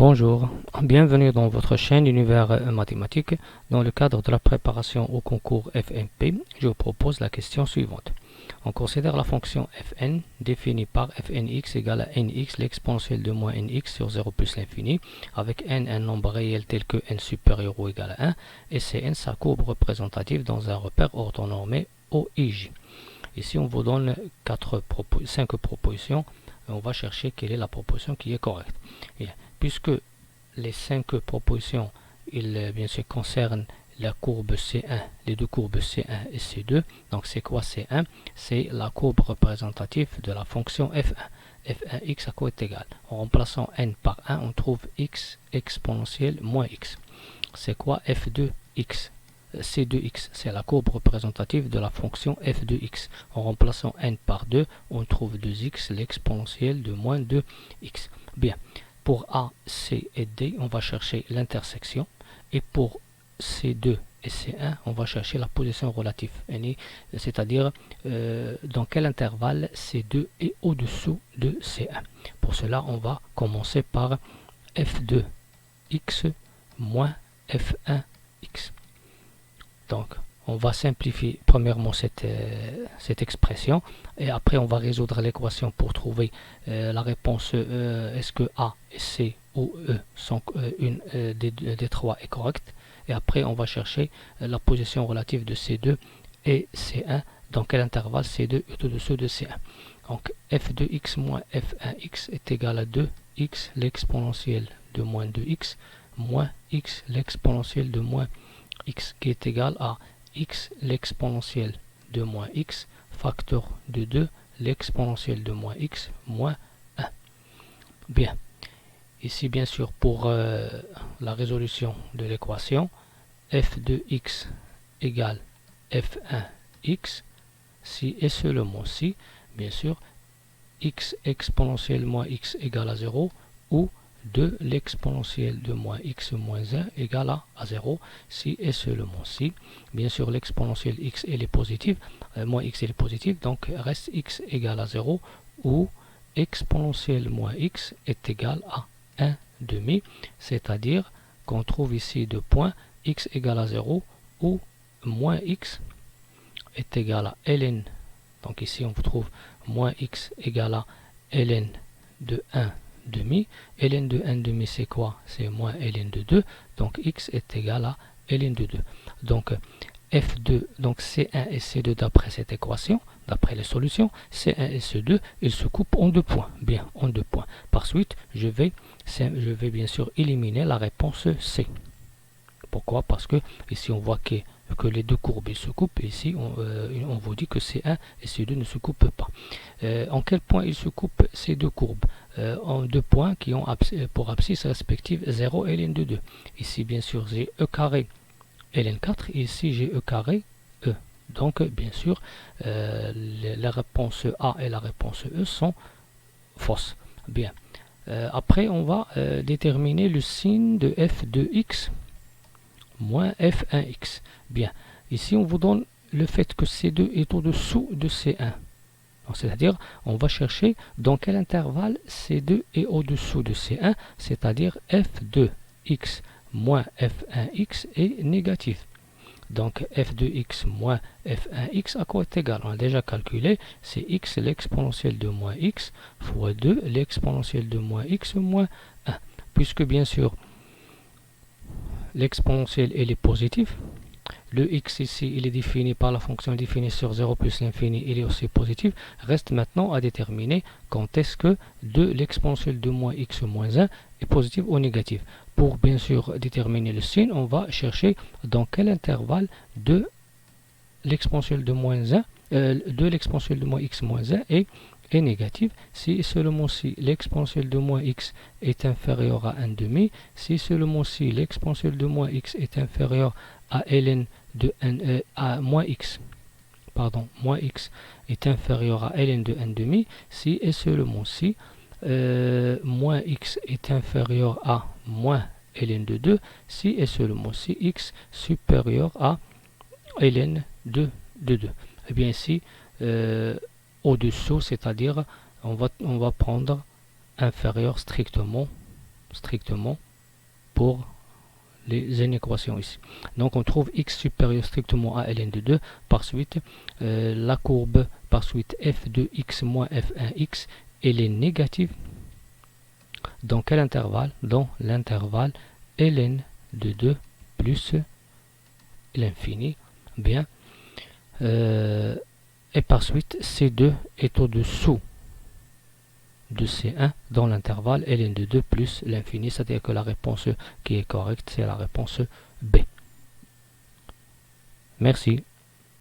Bonjour, bienvenue dans votre chaîne Univers Mathématique. Dans le cadre de la préparation au concours FNP, je vous propose la question suivante. On considère la fonction fn définie par fnx égale à nx l'exponentielle de moins nx sur 0 plus l'infini, avec n un nombre réel tel que n supérieur ou égal à 1, et cn sa courbe représentative dans un repère orthonormé OIJ. Ici, on vous donne 5 propositions. On va chercher quelle est la proposition qui est correcte. Puisque les 5 propositions bien sûr concernent la courbe C1, les deux courbes C1 et C2, donc c'est quoi C1? C'est la courbe représentative de la fonction F1. F1x à quoi est égal? En remplaçant n par 1, on trouve x exponentielle moins x. C'est quoi F2x? C2x, c'est la courbe représentative de la fonction f2x. En remplaçant n par 2, on trouve 2x, l'exponentielle de moins 2x. Bien, pour A, C et D, on va chercher l'intersection. Et pour C2 et C1, on va chercher la position relative, c'est-à-dire dans quel intervalle C2 est au-dessous de C1. Pour cela, on va commencer par f2x moins f1x. Donc, on va simplifier premièrement cette expression et après on va résoudre l'équation pour trouver la réponse est-ce que A, C ou E sont une des trois est correcte, et après on va chercher la position relative de C2 et C1 dans quel intervalle C2 est au-dessous de C1. Donc f2x moins f1x est égal à 2x l'exponentielle de moins 2x moins x l'exponentielle de moins x qui est égal à x l'exponentielle de moins x facteur de 2 l'exponentielle de moins x moins 1. Bien, ici bien sûr pour la résolution de l'équation f2x égale f1x, si et seulement si bien sûr x exponentielle moins x égale à 0 ou 2 l'exponentielle de moins x moins 1 égale à 0, si et seulement si. Bien sûr, l'exponentielle x elle est positive, moins x elle est positive, donc reste x égale à 0 ou exponentielle moins x est égal à 1 demi, c'est-à-dire qu'on trouve ici deux points, x égale à 0 ou moins x est égal à ln. Donc ici on trouve moins x égale à ln de 1 demi. Ln de 1 demi c'est quoi? C'est moins ln de 2, donc x est égal à ln de 2. Donc f2, donc c1 et c2 d'après cette équation, d'après les solutions, c1 et c2 ils se coupent en deux points, bien en deux points. Par suite je vais bien sûr éliminer la réponse C. Pourquoi? Parce que ici on voit que les deux courbes ils se coupent, et ici on vous dit que C1 et C2 ne se coupent pas. En quel point ils se coupent ces deux courbes? En deux points qui ont pour abscisse respective 0 et ln de 2. Ici bien sûr j'ai e carré ln4 et ici j'ai e carré e. Donc bien sûr la réponse A et la réponse E sont fausses. Bien. Après on va déterminer le signe de f2x moins f1x. Bien, ici on vous donne le fait que C2 est au-dessous de C1. C'est-à-dire, on va chercher dans quel intervalle C2 est au-dessous de C1, c'est-à-dire f2x moins f1x est négatif. Donc f2x moins f1x à quoi est égal? On a déjà calculé, c'est x l'exponentielle de moins x fois 2 l'exponentielle de moins x moins 1. Puisque bien sûr, l'exponentielle elle est positive, le x ici il est défini par la fonction définie sur 0 plus l'infini, il est aussi positif. Reste maintenant à déterminer quand est-ce que 2 l'exponentielle de moins x moins 1 est positive ou négative. Pour bien sûr déterminer le signe, on va chercher dans quel intervalle 2 l'exponentielle de moins 1 2 l'exponentielle de moins x moins 1 est négative, si seulement si l'exponentielle de moins x est inférieure à 1 demi, si seulement si l'exponentielle de moins x est inférieure à ln de 1 à moins x, pardon, moins x est inférieur à ln de 1 demi, si et seulement si moins x est inférieur à moins ln de 2, si et seulement si x supérieur à ln de 2. Et bien ici au-dessous, c'est-à-dire on va prendre inférieur strictement strictement pour les inéquations ici. Donc on trouve x supérieur strictement à ln de 2, par suite la courbe par suite f de x moins f1x, elle est négative. Dans quel intervalle? Dans l'intervalle ln de 2 plus l'infini. Bien. Et par suite C2 est au-dessous de C1 dans l'intervalle ln de 2 plus l'infini, c'est-à-dire que la réponse qui est correcte, c'est la réponse B. Merci.